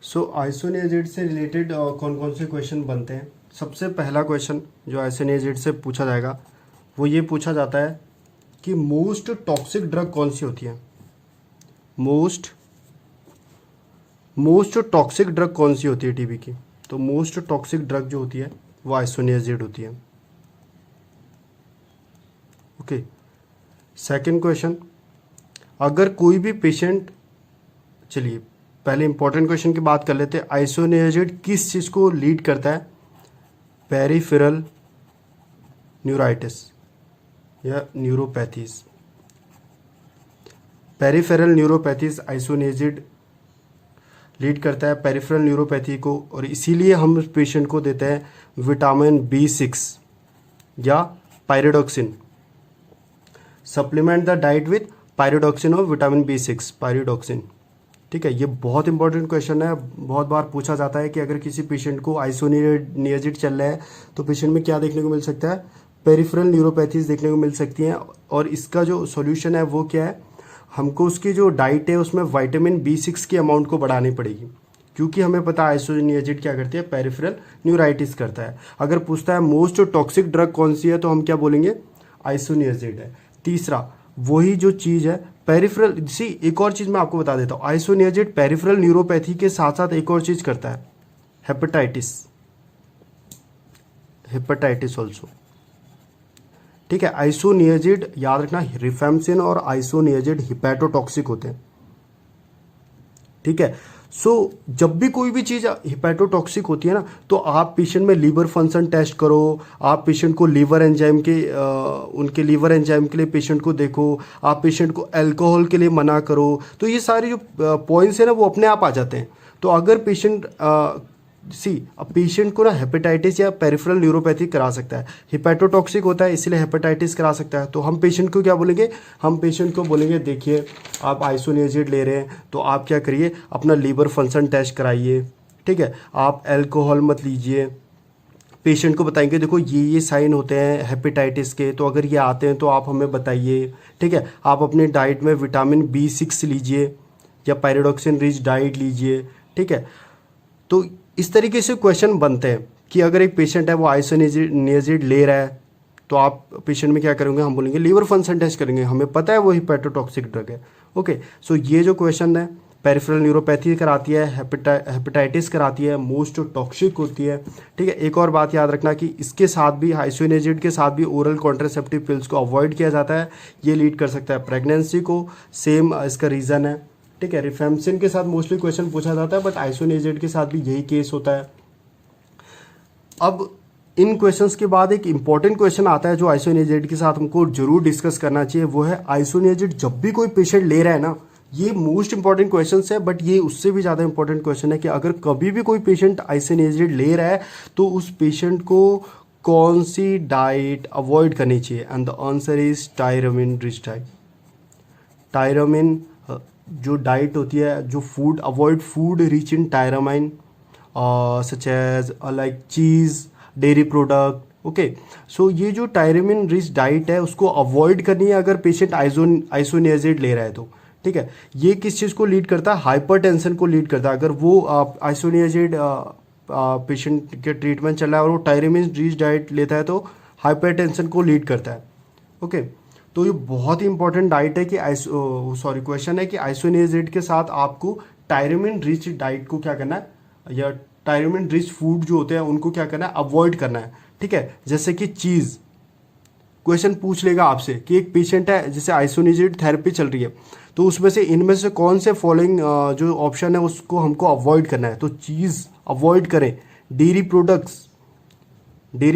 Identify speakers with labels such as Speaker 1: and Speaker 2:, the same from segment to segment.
Speaker 1: सो isoniazid से related कौन कौन से क्वेश्चन बनते हैं। सबसे पहला क्वेश्चन जो आइसोनियाजिड से पूछा जाएगा वो ये पूछा जाता है कि मोस्ट टॉक्सिक ड्रग कौन सी होती है। मोस्ट टॉक्सिक ड्रग कौन सी होती है टीबी की। तो मोस्ट टॉक्सिक ड्रग जो होती है वो आइसोनियाजिड होती है। ओके, सेकंड क्वेश्चन, अगर कोई भी पेशेंट, चलिए पहले इंपॉर्टेंट क्वेश्चन की बात कर लेते हैं। आइसोनियाजिड किस चीज़ को लीड करता है, पेरिफेरल न्यूराइटिस या neuropathies. Peripheral neuropathies isoniazid lead करता है पेरिफेरल न्यूरोपैथी को, और इसीलिए हम उस पेशेंट को देते हैं विटामिन B6 या pyridoxine. Supplement the diet with pyridoxine और विटामिन B6 पायरिडॉक्सिन। ठीक है, ये बहुत इंपॉर्टेंट क्वेश्चन है, बहुत बार पूछा जाता है कि अगर किसी पेशेंट को आइसोनियाजिड चल रहा है तो पेशेंट में क्या देखने को मिल सकता है, पेरिफेरल न्यूरोपैथीज देखने को मिल सकती हैं। और इसका जो सॉल्यूशन है वो क्या है, हमको उसकी जो डाइट है उसमें विटामिन B6 की अमाउंट को बढ़ानी पड़ेगी, क्योंकि हमें पता है आइसोनियाजिड क्या करती है, पेरिफेरल न्यूराइटिस करता है। अगर पूछता है मोस्ट टॉक्सिक ड्रग कौन सी है तो हम क्या बोलेंगे, आइसोनियाजिड है। तीसरा, वही जो चीज़ है पेरिफेरल, सी एक और चीज़ मैं आपको बता देता हूँ, आइसोनियाजिड पेरिफेरल न्यूरोपैथी के साथ साथ एक और चीज़ करता है, हेपेटाइटिस ऑल्सो। ठीक है, आइसोनियाजिड याद रखना, रिफेम्सिन और आइसोनियाजिड हिपैटोटॉक्सिक होते हैं। ठीक है, सो जब भी कोई भी चीज़ हिपैटोटॉक्सिक होती है ना, तो आप पेशेंट में लीवर फंक्शन टेस्ट करो, आप पेशेंट को लीवर एंजाइम के उनके लीवर एंजाइम के लिए पेशेंट को देखो, आप पेशेंट को अल्कोहल के लिए मना करो, तो ये सारे जो पॉइंट्स हैं ना वो अपने आप आ जाते हैं। तो अगर पेशेंट अब पेशेंट को ना हेपेटाइटिस या पेरिफेरल न्यूरोपैथी करा सकता है, हिपैटोटॉक्सिक होता है इसलिए हेपेटाइटिस करा सकता है, तो हम पेशेंट को क्या बोलेंगे, हम पेशेंट को बोलेंगे देखिए आप आइसोनियाजिड ले रहे हैं तो आप क्या करिए, अपना लीवर फंक्शन टेस्ट कराइए। ठीक है, आप अल्कोहल मत लीजिए। पेशेंट को बताएंगे देखो ये साइन होते हैं हेपेटाइटिस के, तो अगर ये आते हैं तो आप हमें बताइए। ठीक है, आप अपनी डाइट में विटामिन B6 लीजिए या पायरिडॉक्सिन रिच डाइट लीजिए। ठीक है, तो इस तरीके से क्वेश्चन बनते हैं कि अगर एक पेशेंट है वो आइसोनियाजिड ले रहा है तो आप पेशेंट में क्या करेंगे, हम बोलेंगे लीवर फंक्शन टेस्ट करेंगे, हमें पता है वो हिपैटोटॉक्सिक ड्रग है। ओके, सो ये जो क्वेश्चन है पेरिफेरल न्यूरोपैथी कराती है, हेपेटाइटिस कराती है, मोस्ट टॉक्सिक होती है। ठीक है, एक और बात याद रखना कि इसके साथ भी आइसोनियाजिड के साथ भी ओरल कॉन्ट्रासेप्टिव पिल्स को अवॉइड किया जाता है, ये लीड कर सकता है प्रेगनेंसी को, सेम इसका रीज़न है। ठीक है, रिफेम्सिन के साथ मोस्टली क्वेश्चन पूछा जाता है, बट आइसोनियाजिड के साथ भी यही केस होता है। अब इन क्वेश्चंस के बाद एक इंपॉर्टेंट क्वेश्चन आता है जो आइसोनियाजिड के साथ हमको जरूर डिस्कस करना चाहिए, वो है आइसोनियाजिड जब भी कोई पेशेंट ले रहा है ना, ये मोस्ट इंपॉर्टेंट क्वेश्चन है, बट ये उससे भी ज़्यादा इंपॉर्टेंट क्वेश्चन है कि अगर कभी भी कोई पेशेंट आइसोनियाजिड ले रहा है तो उस पेशेंट को कौन सी डाइट अवॉइड करनी चाहिए, and the answer is tyramine rich diet. Tyramine जो डाइट होती है, जो food, avoid food rich in tyramine such as like cheese, dairy product. Okay, so ये जो टायरामिन रिच डाइट है उसको अवॉइड करनी है अगर पेशेंट आइसोनियाजिड ले रहा है तो। ठीक है, ये किस चीज़ को लीड करता है, हाइपरटेंशन को लीड करता है। अगर वो आइसोनियाजिड पेशेंट के ट्रीटमेंट चल रहा है और वो टायरामिन रिच डाइट लेता है तो हाइपरटेंशन को लीड करता है। ओके, तो ये बहुत ही इंपॉर्टेंट डाइट है कि क्वेश्चन है कि आइसोनियाजिड के साथ आपको टायरामिन रिच डाइट को क्या करना है, या टायरामिन रिच फूड जो होते हैं उनको क्या करना है, अवॉइड करना है। ठीक है, जैसे कि चीज़, क्वेश्चन पूछ लेगा आपसे कि एक पेशेंट है जैसे आइसोनियाजिड थेरेपी चल रही है तो उसमें से इनमें से कौन से फॉलोइंग जो ऑप्शन है उसको हमको अवॉइड करना है, तो चीज़ अवॉइड करें, डेयरी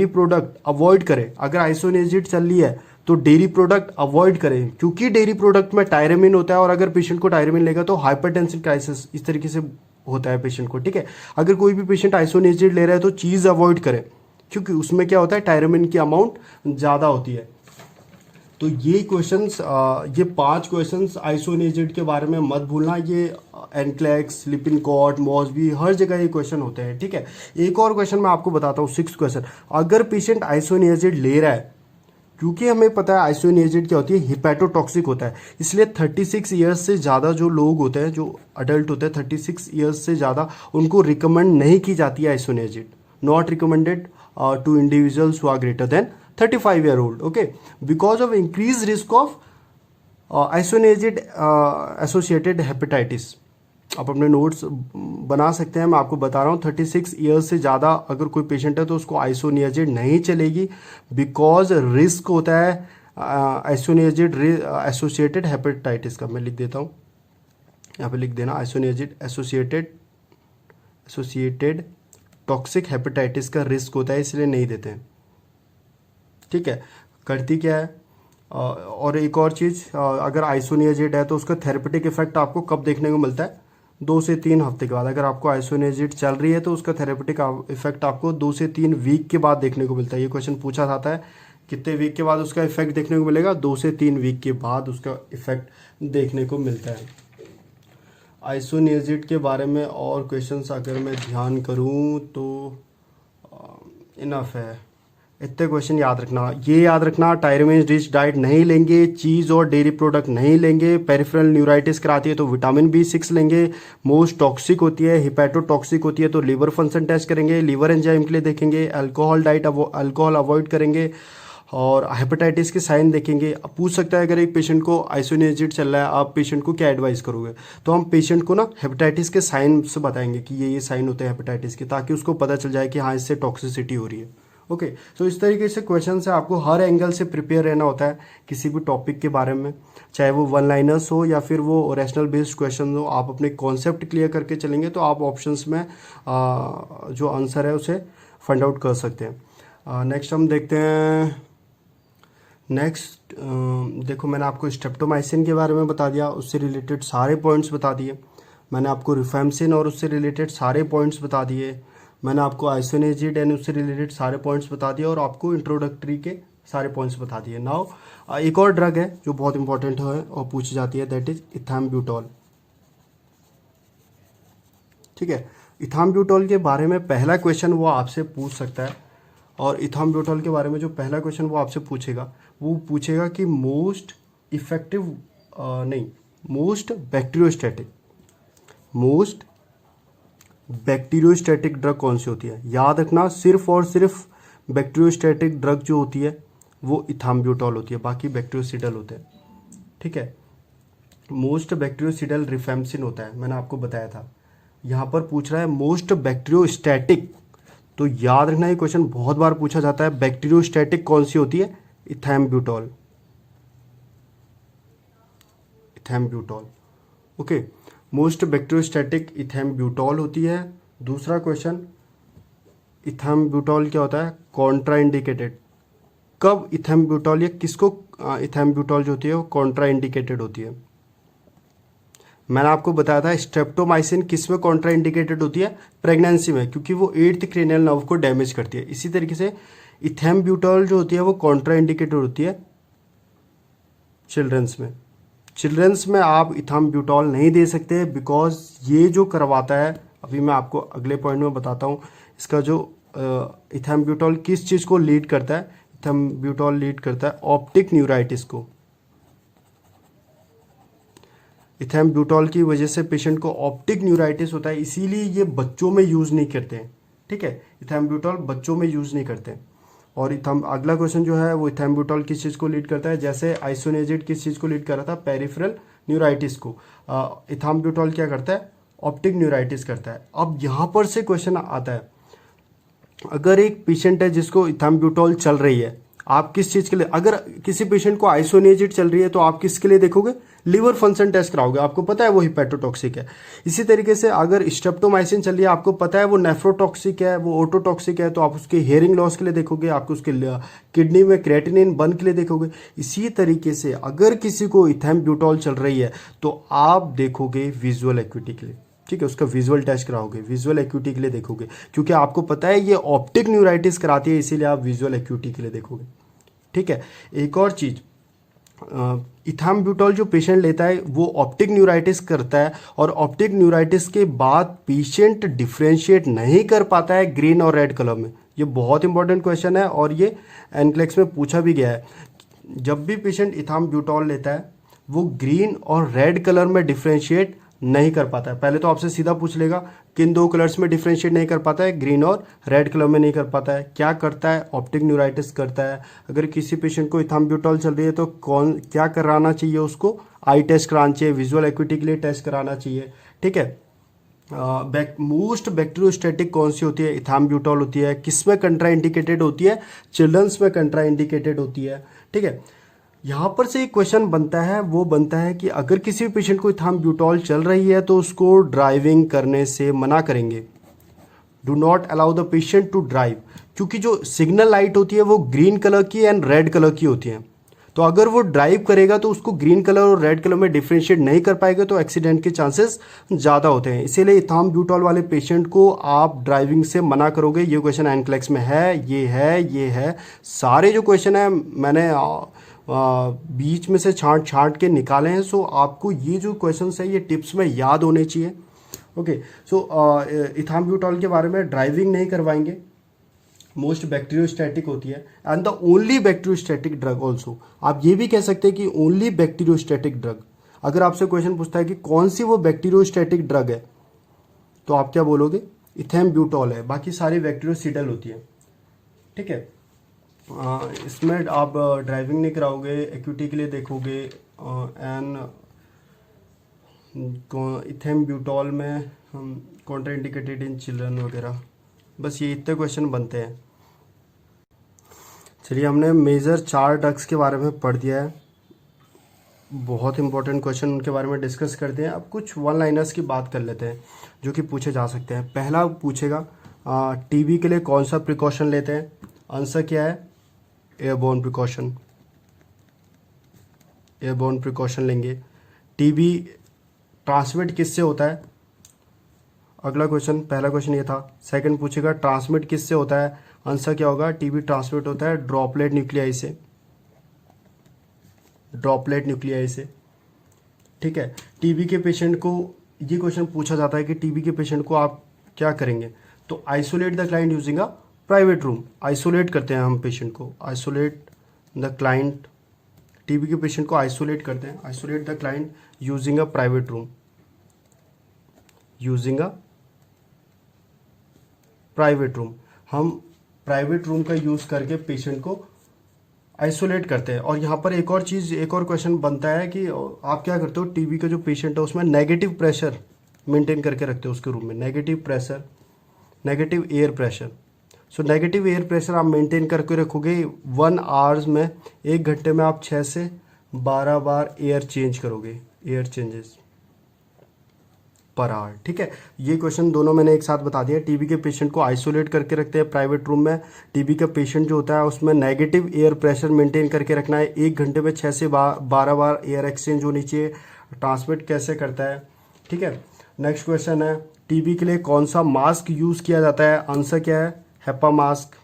Speaker 1: प्रोडक्ट अवॉइड करें। अगर आइसोनियाजिड चल रही है तो डेयरी प्रोडक्ट अवॉइड करें, क्योंकि डेयरी प्रोडक्ट में टायरामिन होता है और अगर पेशेंट को टायरामिन लेगा तो हाइपरटेंशन क्राइसिस इस तरीके से होता है पेशेंट को। ठीक है, अगर कोई भी पेशेंट आइसोनियाजिड ले रहा है तो चीज़ अवॉइड करें, क्योंकि उसमें क्या होता है, टायरामिन की अमाउंट ज़्यादा होती है। तो ये क्वेश्चंस, ये 5 क्वेश्चंस आइसोनियाजिड के बारे में मत भूलना। ये एनक्लेक्स, लिपिनकॉट, मॉसबी, हर जगह ये क्वेश्चन होते हैं। ठीक है, एक और क्वेश्चन मैं आपको बताता हूँ, 6th क्वेश्चन, अगर पेशेंट आइसोनियाजिड ले रहा है क्योंकि हमें पता है आइसोनियाजिड क्या होती है, हिपैटोटॉक्सिक होता है, इसलिए 36 ईयर्स से ज़्यादा जो लोग होते हैं, जो अडल्ट होते हैं 36 ईयर्स से ज़्यादा, उनको रिकमेंड नहीं की जाती है isoniazid, not recommended to individuals who are greater than 35 year old, okay, because of increase risk of isoniazid associated hepatitis. आप अपने नोट्स बना सकते हैं, मैं आपको बता रहा हूँ 36 ईयर्स से ज़्यादा अगर कोई पेशेंट है तो उसको आइसोनियाजिड नहीं चलेगी, बिकॉज रिस्क होता है आइसोनियाजिड एसोसिएटेड हेपेटाइटिस का। मैं लिख देता हूँ, यहाँ पे लिख देना, आइसोनियाजिड एसोसिएटेड टॉक्सिक हेपेटाइटिस का रिस्क होता है, इसलिए नहीं देते हैं, ठीक है। करती क्या है, और एक और चीज़, अगर आइसोनियाजिड है तो उसका थेरेपेटिक इफेक्ट आपको कब देखने को मिलता है, 2 से 3 हफ्ते के बाद। अगर आपको आइसोनियाजिड चल रही है तो उसका थेरेपेटिक इफेक्ट आपको 2 से 3 वीक के बाद देखने को मिलता है। ये क्वेश्चन पूछा जाता है, कितने वीक के बाद उसका इफेक्ट देखने को मिलेगा, 2 से 3 वीक के बाद उसका इफेक्ट देखने को मिलता है। आइसोनियाजिड के बारे में और क्वेश्चंस अगर मैं ध्यान करूं तो इनफ है, इतने क्वेश्चन याद रखना। ये याद रखना, टायरोमेन रिच डाइट नहीं लेंगे, चीज़ और डेयरी प्रोडक्ट नहीं लेंगे, पेरिफेरल न्यूराइटिस कराती है तो विटामिन B6 लेंगे, मोस्ट टॉक्सिक होती है, हिपैटोटॉक्सिक होती है तो लीवर फंक्शन टेस्ट करेंगे, लीवर एंजाइम के लिए देखेंगे, अल्कोहल डाइट अल्कोहल अवॉइड करेंगे, और हेपेटाइटिस के साइन देखेंगे। अब पूछ सकता है अगर एक पेशेंट को आइसोनियाजिड चल रहा है, आप पेशेंट को क्या एडवाइस करोगे, तो हम पेशेंट को ना हेपेटाइटिस के साइन से बताएंगे कि ये साइन होते हैं हेपेटाइटिस के, ताकि उसको पता चल जाए कि हाँ इससे टॉक्सिसिटी हो रही है, ओके। तो इस तरीके से क्वेश्चन से आपको हर एंगल से प्रिपेयर रहना होता है किसी भी टॉपिक के बारे में, चाहे वो वन लाइनर्स हो या फिर वो रैशनल बेस्ड क्वेश्चन हो। आप अपने कॉन्सेप्ट क्लियर करके चलेंगे तो आप ऑप्शंस में जो आंसर है उसे फाइंड आउट कर सकते हैं। नेक्स्ट हम देखते हैं, नेक्स्ट देखो, मैंने आपको स्ट्रेप्टोमाइसिन के बारे में बता दिया, उससे रिलेटेड सारे पॉइंट्स बता दिए। मैंने आपको रिफैम्सिन और उससे रिलेटेड सारे पॉइंट्स बता दिए। मैंने आपको आइसोनियाजिड एंड उससे रिलेटेड सारे पॉइंट्स बता दिए, और आपको इंट्रोडक्टरी के सारे पॉइंट्स बता दिए। नाउ एक और ड्रग है जो बहुत इंपॉर्टेंट है और पूछी जाती है, दैट इज इथैम्ब्यूटॉल, ठीक है। इथैम्ब्यूटॉल के बारे में पहला क्वेश्चन वो आपसे पूछ सकता है, और इथैम्ब्यूटॉल के बारे में जो पहला क्वेश्चन वो आपसे पूछेगा, वो पूछेगा कि most effective most bacteriostatic drug कौन सी होती है। याद रखना, सिर्फ और सिर्फ बैक्टीरियोस्टैटिक ड्रग जो होती है वो इथैम्ब्यूटॉल होती है, बाकी बैक्टीरियोसिडल होते हैं, ठीक है। मोस्ट बैक्टीरियोसिडल रिफैम्सिन होता है, मैंने आपको बताया था। यहाँ पर पूछ रहा है मोस्ट बैक्टीरियोस्टैटिक, तो याद रखना ये क्वेश्चन बहुत बार पूछा जाता है, बैक्टीरियोस्टैटिक कौन सी होती है, इथैम्ब्यूटॉल, ओके। मोस्ट बैक्टीरियोस्टैटिक इथैम्ब्यूटॉल होती है। दूसरा क्वेश्चन, इथैम्ब्यूटॉल क्या होता है, कॉन्ट्राइंडिकेटेड। कब इथैम्ब्यूटॉल या किसको इथैम्ब्यूटॉल जो होती है वो कॉन्ट्राइंडिकेटेड होती है। मैंने आपको बताया था स्ट्रेप्टोमाइसिन किस में कॉन्ट्राइंडिकेटेड होती है, प्रेगनेंसी में, क्योंकि वो 8th क्रेनियल नर्व को डैमेज करती है। इसी तरीके से इथैम्ब्यूटॉल जो होती है वो कॉन्ट्राइंडिकेटेड होती है चिल्ड्रंस में। चिल्ड्रंस में आप इथैम्ब्यूटॉल नहीं दे सकते, बिकॉज ये जो करवाता है, अभी मैं आपको अगले पॉइंट में बताता हूँ, इसका जो इथैम्ब्यूटॉल किस चीज़ को लीड करता है, इथैम्ब्यूटॉल लीड करता है ऑप्टिक न्यूराइटिस को। इथैम्ब्यूटॉल की वजह से पेशेंट को ऑप्टिक न्यूराइटिस होता है, इसीलिए ये बच्चों में यूज़ नहीं करते हैं, ठीक है। इथैम्ब्यूटॉल बच्चों में यूज़ नहीं करते हैं। और अगला क्वेश्चन जो है वो इथैम्ब्यूटॉल किस चीज़ को लीड करता है, जैसे आइसोनियाजिड किस चीज़ को लीड कर रहा था, पेरिफेरल न्यूराइटिस को। इथैम्ब्यूटॉल क्या करता है, ऑप्टिक न्यूराइटिस करता है। अब यहाँ पर से क्वेश्चन आता है, अगर एक पेशेंट है जिसको इथैम्ब्यूटॉल चल रही है, आप किस चीज़ के लिए, अगर किसी पेशेंट को आइसोनियाजिड चल रही है तो आप किसके लिए देखोगे, लीवर फंक्शन टेस्ट कराओगे, आपको पता है वो हिपैटोटॉक्सिक है। इसी तरीके से अगर स्ट्रेप्टोमाइसिन चल रही है, आपको पता है वो नेफ्रोटॉक्सिक है, वो ओटोटॉक्सिक है, तो आप उसके हेयरिंग लॉस के लिए देखोगे, आपको उसके किडनी में क्रेटिनिन बर्न के लिए देखोगे। इसी तरीके से अगर किसी को इथैम्ब्यूटॉल चल रही है तो आप देखोगे विजुअल एक्यूटी के लिए, ठीक है, उसका विजुअल टेस्ट कराओगे, विजुअल एक्यूटी के लिए देखोगे, क्योंकि आपको पता है ये ऑप्टिक न्यूराइटिस कराती है, इसीलिए आप विजुअल एक्यूटी के लिए देखोगे, ठीक है। एक और चीज़, इथैम्ब्यूटॉल जो पेशेंट लेता है वो ऑप्टिक न्यूराइटिस करता है, और ऑप्टिक न्यूराइटिस के बाद पेशेंट डिफ्रेंशिएट नहीं कर पाता है ग्रीन और रेड कलर में, ये बहुत इंपॉर्टेंट क्वेश्चन है और ये एनक्लेक्स में पूछा भी गया है। जब भी पेशेंट इथाम्ब्यूटॉल लेता है वो ग्रीन और रेड कलर में डिफ्रेंशिएट नहीं कर पाता है। पहले तो आपसे सीधा पूछ लेगा किन दो कलर्स में डिफ्रेंशिएट नहीं कर पाता है, ग्रीन और रेड कलर में नहीं कर पाता है। क्या करता है, ऑप्टिक न्यूराइटिस करता है। अगर किसी पेशेंट को इथाम्ब्यूटॉल चल रही है तो कौन क्या कराना चाहिए, उसको आई टेस्ट कराना चाहिए, विजुअल एक्यूटी के लिए टेस्ट कराना चाहिए। ठीक है, मोस्ट बैक्टीरियोस्टैटिक कौन सी होती है, इथाम्ब्यूटॉल होती है। किस में कंट्रा इंडिकेटेड होती है, चिल्ड्रंस में कंट्रा इंडिकेटेड होती है। ठीक है, यहाँ पर से एक क्वेश्चन बनता है, वो बनता है कि अगर किसी पेशेंट को इथाम्ब्यूटॉल चल रही है तो उसको ड्राइविंग करने से मना करेंगे। Do not allow the patient to drive, क्योंकि जो सिग्नल लाइट होती है वो ग्रीन कलर की एंड रेड कलर की होती है। तो अगर वो ड्राइव करेगा तो उसको ग्रीन कलर और रेड कलर में डिफ्रेंशिएट नहीं कर पाएगा, तो एक्सीडेंट के चांसेस ज़्यादा होते हैं। इसीलिए इथाम्ब्यूटॉल वाले पेशेंट को आप ड्राइविंग से मना करोगे। ये क्वेश्चन एनक्लेक्स में है, ये है, ये है। सारे जो क्वेश्चन है मैंने बीच में से छांट छांट के निकाले हैं। सो आपको ये जो क्वेश्चन है ये टिप्स में याद होने चाहिए। ओके, सो इथाम्ब्यूटॉल के बारे में ड्राइविंग नहीं करवाएंगे, मोस्ट बैक्टीरियोस्टैटिक होती है and the only bacteriostatic drug also. आप ये भी कह सकते हैं कि ओनली बैक्टीरियोस्टैटिक ड्रग। अगर आपसे क्वेश्चन पूछता है कि कौन सी वो बैक्टीरियोस्टैटिक ड्रग है, तो आप क्या बोलोगे, इथाम्ब्यूटॉल है। बाकी सारी बैक्टीरियोसिडल होती है। ठीक है, इसमें आप ड्राइविंग नहीं कराओगे, एक्यूटी के लिए देखोगे एंड इथाम्ब्यूटॉल में कॉन्ट्रा इंडिकेटेड इन चिल्ड्रन वगैरह। बस ये इतने क्वेश्चन बनते हैं। चलिए, हमने मेजर 4 ड्रग्स के बारे में पढ़ दिया है। बहुत इंपॉर्टेंट क्वेश्चन उनके बारे में डिस्कस करते हैं। अब कुछ वन लाइनर्स की बात कर लेते हैं जो कि पूछे जा सकते हैं। पहला पूछेगा टीबी के लिए कौन सा प्रिकॉशन लेते हैं। आंसर क्या है, एयरबोर्न प्रिकॉशन। एयरबोर्न प्रिकॉशन लेंगे। टीबी ट्रांसमिट किससे होता है। अगला क्वेश्चन, पहला क्वेश्चन ये था। सेकंड पूछेगा ट्रांसमिट किससे होता है। आंसर क्या होगा, टीबी ट्रांसमिट होता है ड्रॉपलेट न्यूक्लियाई से। ड्रॉपलेट न्यूक्लियाई से। ठीक है, टीबी के पेशेंट को ये क्वेश्चन पूछा जाता है कि टीबी के पेशेंट को आप क्या करेंगे। तो isolate the client using a private room. Isolate करते हैं हम पेशेंट को, आइसोलेट द क्लाइंट। टीबी के पेशेंट को आइसोलेट करते हैं, isolate the client using a private room. Using a private room, हम प्राइवेट रूम का यूज़ करके पेशेंट को आइसोलेट करते हैं। और यहाँ पर एक और चीज़, एक और क्वेश्चन बनता है कि आप क्या करते हो, टीबी का जो पेशेंट है उसमें नेगेटिव प्रेशर मेंटेन करके रखते हो उसके रूम में। Negative pressure, negative air pressure. So negative air pressure आप मेंटेन करके रखोगे। 1 आवर्स में, 1 घंटे में आप 6 से 12 बार एयर चेंज करोगे, एयर चेंजेस पर आवर। ठीक है, ये क्वेश्चन दोनों मैंने एक साथ बता दिया। टीबी के पेशेंट को आइसोलेट करके रखते हैं प्राइवेट रूम में। टीबी का पेशेंट जो होता है उसमें नेगेटिव एयर प्रेशर मेंटेन करके रखना है। 1 घंटे में 6 से 12 बार एयर एक्सचेंज होनी चाहिए। ट्रांसमिट कैसे करता है। ठीक है, नेक्स्ट क्वेश्चन है, टीबी के लिए कौन सा मास्क यूज़ किया जाता है। आंसर क्या है, हेपा मास्क।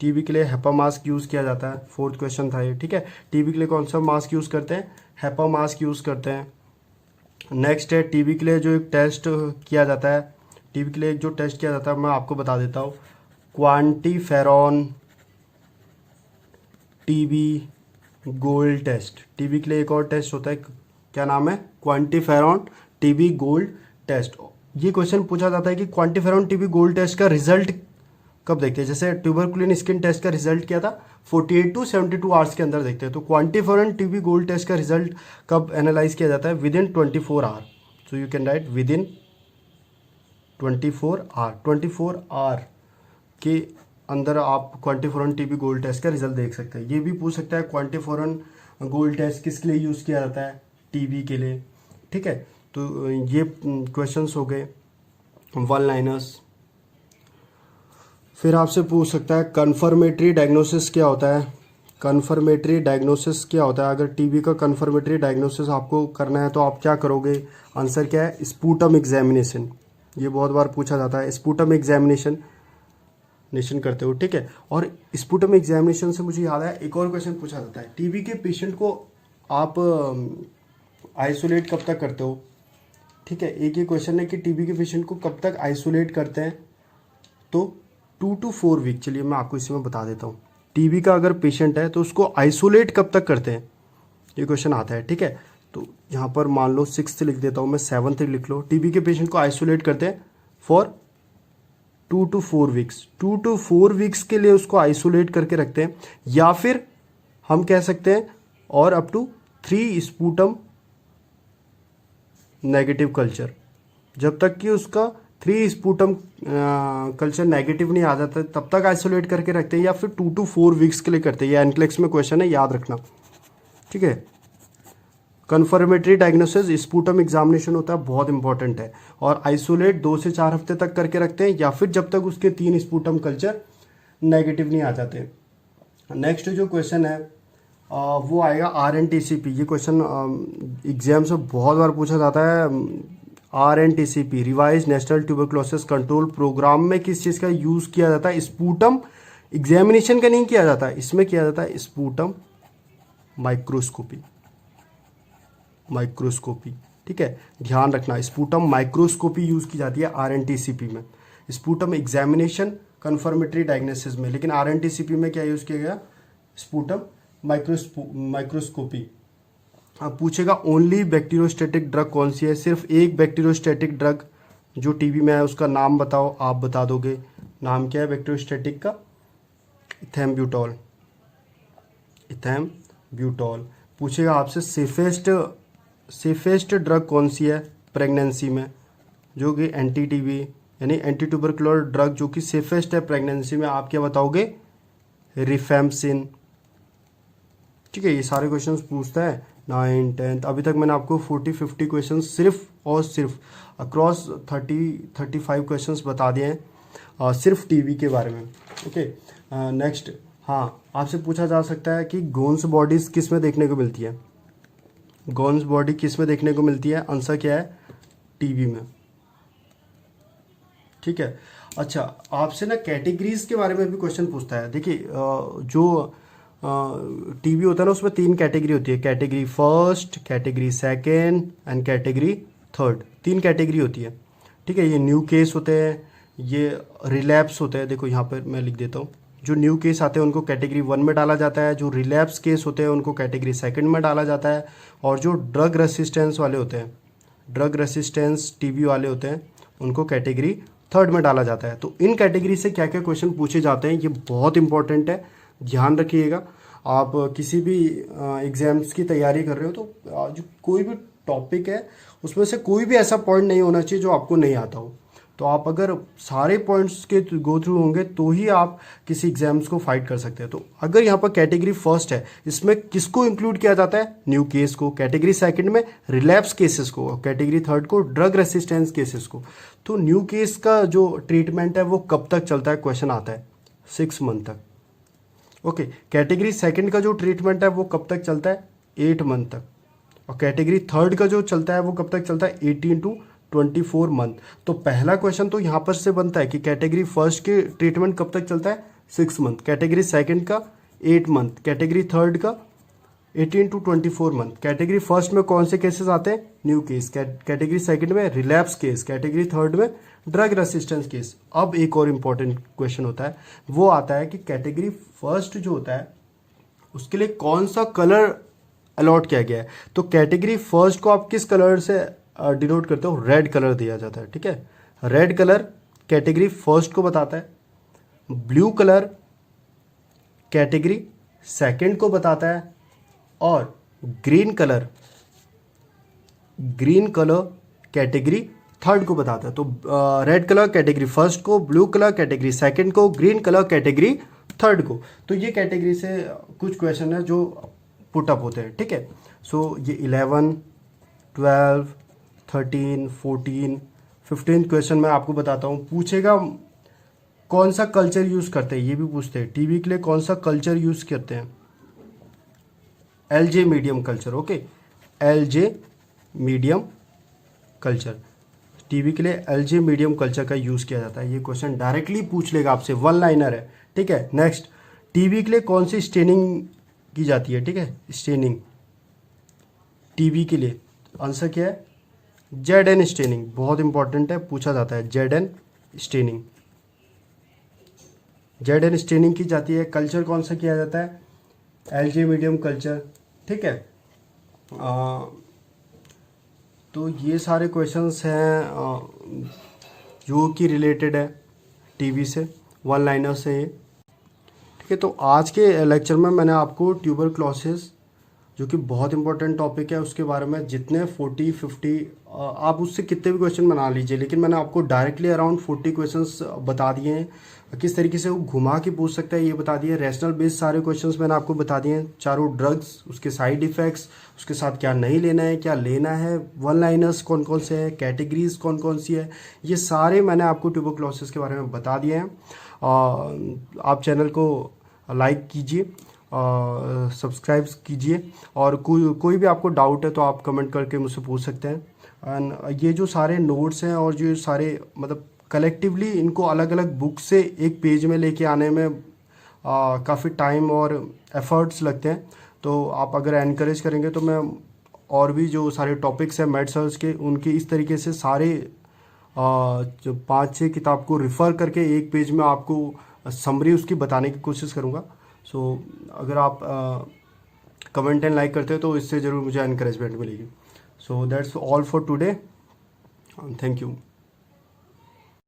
Speaker 1: टीबी के लिए हेपा मास्क यूज़ किया जाता है। 4th क्वेश्चन था ये। ठीक है, टीबी के लिए कौन सा मास्क यूज़ करते हैं, हेपा मास्क यूज़ करते हैं। नेक्स्ट है, टीबी के लिए जो एक टेस्ट किया जाता है, टीबी के लिए जो टेस्ट किया जाता है मैं आपको बता देता हूँ, क्वांटीफेरॉन टीबी गोल्ड टेस्ट। टीबी के लिए एक और टेस्ट होता है, क्या नाम है, क्वांटीफेरॉन टीबी गोल्ड टेस्ट। ये क्वेश्चन पूछा जाता है कि क्वांटीफेरॉन टीबी गोल्ड टेस्ट का रिजल्ट कब देखते हैं। जैसे ट्यूबरकुलिन स्किन टेस्ट का रिजल्ट क्या था, 48 टू 72 आवर्स के अंदर देखते हैं। तो क्वांटीफेरॉन टीबी गोल्ड टेस्ट का रिजल्ट कब एनालाइज किया जाता है, within 24 hour. So you can write within 24 hour. 24 hour के अंदर आप क्वांटीफेरॉन टीबी गोल्ड टेस्ट का रिजल्ट देख सकते हैं। ये भी पूछ सकता है क्वांटीफेरॉन गोल्ड टेस्ट किसके लिए यूज़ किया जाता है, टीबी के लिए। ठीक है, तो ये क्वेश्चंस हो गए वन लाइनर्स। फिर आपसे पूछ सकता है कन्फर्मेटरी डायग्नोसिस क्या होता है। कन्फर्मेटरी डायग्नोसिस क्या होता है, अगर टीबी का कन्फर्मेटरी डायग्नोसिस आपको करना है तो आप क्या करोगे। आंसर क्या है, स्पूटम एग्जामिनेशन। ये बहुत बार पूछा जाता है, स्पूटम एग्जामिनेशन करते हो। ठीक है, और स्पूटम एग्जामिनेशन से मुझे याद है एक और क्वेश्चन पूछा जाता है, टीबी के पेशेंट को आप आइसोलेट कब तक करते हो। ठीक है, एक ये क्वेश्चन है कि टीबी के पेशेंट को कब तक आइसोलेट करते हैं। तो 2 to 4 वीक, चलिए मैं आपको इसी में बता देता हूँ। टीबी का अगर पेशेंट है तो उसको आइसोलेट कब तक करते हैं, ये क्वेश्चन आता है, ठीक है। तो यहाँ पर मान लो 6th लिख देता हूँ मैं, 7th लिख लो। टीबी के पेशेंट को आइसोलेट करते हैं for 2 to 4 weeks, 2 to 4 weeks के लिए उसको आइसोलेट करके रखते हैं, या फिर हम कह सकते हैं और up to 3 sputum negative culture, जब तक कि उसका 3 स्पूटम कल्चर नेगेटिव नहीं आ जाता तब तक आइसोलेट करके रखते हैं, या फिर 2 to 4 वीक्स के लिए करते हैं। ये एनक्लेक्स में क्वेश्चन है, याद रखना, ठीक है। कन्फर्मेटरी डायग्नोसिस स्पूटम एग्जामिनेशन होता है, बहुत इंपॉर्टेंट है, और आइसोलेट 2 से 4 हफ्ते तक करके रखते हैं, या फिर जब तक उसके 3 स्पूटम कल्चर नेगेटिव नहीं आ जाते। नेक्स्ट जो क्वेश्चन है वो आएगा RNTCP। ये क्वेश्चन एग्जाम से बहुत बार पूछा जाता है। RNTCP revise national tuberculosis control programme में किस चीज़ का यूज़ किया जाता है? स्पूटम एग्जामिनेशन का नहीं किया जाता, इसमें किया जाता है स्पूटम माइक्रोस्कोपी, माइक्रोस्कोपी, ठीक है, ध्यान रखना। स्पूटम माइक्रोस्कोपी यूज़ की जाती है RNTCP में, स्पूटम एग्जामिनेशन कन्फर्मेटरी डायग्नोसिस में, लेकिन RNTCP में क्या यूज़ किया गया? Sputum microscopy. अब पूछेगा ओनली बैक्टीरियोस्टैटिक ड्रग कौन सी है? सिर्फ एक बैक्टीरियोस्टैटिक ड्रग जो टीबी में है उसका नाम बताओ, आप बता दोगे। नाम क्या है बैक्टीरियोस्टैटिक का? इथैम्ब्यूटॉल, इथैम्ब्यूटॉल। पूछेगा आपसे सेफेस्ट ड्रग कौन सी है प्रेगनेंसी में, जो कि एंटी टीबी यानी एंटी ट्यूबरकुलर ड्रग जो कि सेफेस्ट है प्रेगनेंसी में, आप क्या बताओगे? रिफेम्पसिन, ठीक है। ये सारे क्वेश्चंस पूछता है 9th 10th। अभी तक मैंने आपको 40-50 क्वेश्चन सिर्फ और सिर्फ अक्रॉस 30-35 क्वेश्चंस बता दिए हैं सिर्फ टीबी के बारे में, ओके। नेक्स्ट, हाँ, आपसे पूछा जा सकता है कि गोन्स बॉडीज किस में देखने को मिलती है? गोन्स बॉडी किस में देखने को मिलती है? आंसर क्या है? टीबी में, ठीक है। अच्छा, आपसे ना कैटेगरीज के बारे में भी क्वेश्चन पूछता है। देखिए जो टीबी होता है ना उसमें 3 कैटेगरी होती है, category first, category second and category third, 3 category होती है, ठीक है। ये न्यू केस होते हैं, ये रिलैप्स होते हैं। देखो यहाँ पर मैं लिख देता हूँ, जो न्यू केस आते हैं उनको कैटेगरी 1 में डाला जाता है, जो रिलैप्स केस होते हैं उनको कैटेगरी सेकंड में डाला जाता है, और जो ड्रग रेसिस्टेंस वाले होते हैं, ड्रग रेसिस्टेंस टीबी वाले होते हैं, उनको कैटेगरी थर्ड में डाला जाता है। तो इन कैटेगरी से क्या क्या क्वेश्चन पूछे जाते हैं ये बहुत इंपॉर्टेंट है, ध्यान रखिएगा। आप किसी भी एग्जाम्स की तैयारी कर रहे हो तो जो कोई भी टॉपिक है उसमें से कोई भी ऐसा पॉइंट नहीं होना चाहिए जो आपको नहीं आता हो। तो आप अगर सारे पॉइंट्स के गो थ्रू होंगे तो ही आप किसी एग्जाम्स को फाइट कर सकते हैं। तो अगर यहाँ पर कैटेगरी फर्स्ट है, इसमें किसको इंक्लूड किया जाता है? न्यू केस को। कैटेगरी सेकंड में रिलैप्स केसेस को, और कैटेगरी थर्ड को ड्रग रेसिस्टेंस केसेस को। तो न्यू केस का जो ट्रीटमेंट है वो कब तक चलता है? क्वेश्चन आता है 6 मंथ तक, ओके। कैटेगरी सेकंड का जो ट्रीटमेंट है वो कब तक चलता है? 8 मंथ तक। और कैटेगरी थर्ड का जो चलता है वो कब तक चलता है? 18 to 24 मंथ। तो पहला क्वेश्चन तो यहाँ पर से बनता है कि कैटेगरी फर्स्ट के ट्रीटमेंट कब तक चलता है? 6 मंथ। कैटेगरी सेकंड का 8 मंथ। कैटेगरी थर्ड का 18 to 24 मंथ। कैटेगरी फर्स्ट में कौन से केसेस आते हैं? New case. कैटेगरी सेकंड में रिलैप्स केस। कैटेगरी थर्ड में ड्रग रेसिस्टेंस केस। अब एक और इम्पॉर्टेंट क्वेश्चन होता है, वो आता है कि कैटेगरी फर्स्ट जो होता है उसके लिए कौन सा कलर अलॉट किया गया है। तो कैटेगरी फर्स्ट को आप किस कलर से डिनोट करते हो? रेड कलर दिया जाता है, ठीक है। रेड कलर कैटेगरी फर्स्ट को बताता है, ब्लू कलर कैटेगरी सेकंड को बताता है, और ग्रीन कलर कैटेगरी थर्ड को बताता है। तो रेड कलर कैटेगरी फर्स्ट को, ब्लू कलर कैटेगरी सेकंड को, ग्रीन कलर कैटेगरी थर्ड को। तो ये कैटेगरी से कुछ क्वेश्चन है जो पुटअप होते हैं, ठीक है। सो ये 11, 12, 13, 14, 15 क्वेश्चन मैं आपको बताता हूँ। पूछेगा कौन सा कल्चर यूज करते हैं, ये भी पूछते हैं। टीबी के लिए कौन सा कल्चर यूज करते हैं? LJ medium culture, okay. LJ medium culture, TB के लिए LJ मीडियम कल्चर का यूज किया जाता है। ये क्वेश्चन डायरेक्टली पूछ लेगा आपसे, 1 लाइनर है, ठीक है। नेक्स्ट, टीबी के लिए कौन सी स्टेनिंग की जाती है, ठीक है। स्टेनिंग टीबी के लिए आंसर क्या है? ZN स्टेनिंग, बहुत इंपॉर्टेंट है, पूछा जाता है ZN staining, Z N staining की जाती है। कल्चर कौन सा किया जाता है? LJ medium culture. ठीक है, तो ये सारे क्वेश्चंस हैं जो कि रिलेटेड है टीबी से, वन लाइनर से ये। ठीक है, तो आज के लेक्चर में मैंने आपको ट्यूबरक्लोसिस, जो कि बहुत इंपॉर्टेंट टॉपिक है, उसके बारे में जितने 40-50 आप उससे कितने भी क्वेश्चन बना लीजिए, लेकिन मैंने आपको डायरेक्टली अराउंड 40 क्वेश्चंस बता दिए हैं। किस तरीके से वो घुमा के पूछ सकता है ये बता दिए। रैशनल बेस्ड सारे क्वेश्चंस मैंने आपको बता दिए हैं। चारों ड्रग्स, उसके साइड इफ़ेक्ट्स, उसके साथ क्या नहीं लेना है, क्या लेना है, वन लाइनर्स कौन कौन से हैं, कैटेगरीज कौन कौन सी है, ये सारे मैंने आपको ट्यूबरक्लोसिस के बारे में बता दिए हैं। आप चैनल को लाइक कीजिए, सब्सक्राइब कीजिए, और कोई भी आपको डाउट है तो आप कमेंट करके मुझसे पूछ सकते हैं। एंड ये जो सारे नोट्स हैं और जो सारे मतलब कलेक्टिवली इनको अलग अलग बुक से एक पेज में लेके आने में काफ़ी टाइम और एफर्ट्स लगते हैं। तो आप अगर एनकरेज करेंगे तो मैं और भी जो सारे टॉपिक्स हैं मेड सर्च के, उनके इस तरीके से सारे जो 5-6 किताब को रिफ़र करके एक पेज में आपको समरी उसकी बताने की कोशिश करूँगा। सो अगर आप कमेंट एंड लाइक करते हैं तो इससे ज़रूर मुझे एनकरेजमेंट मिलेगी। So that's all for today, thank you.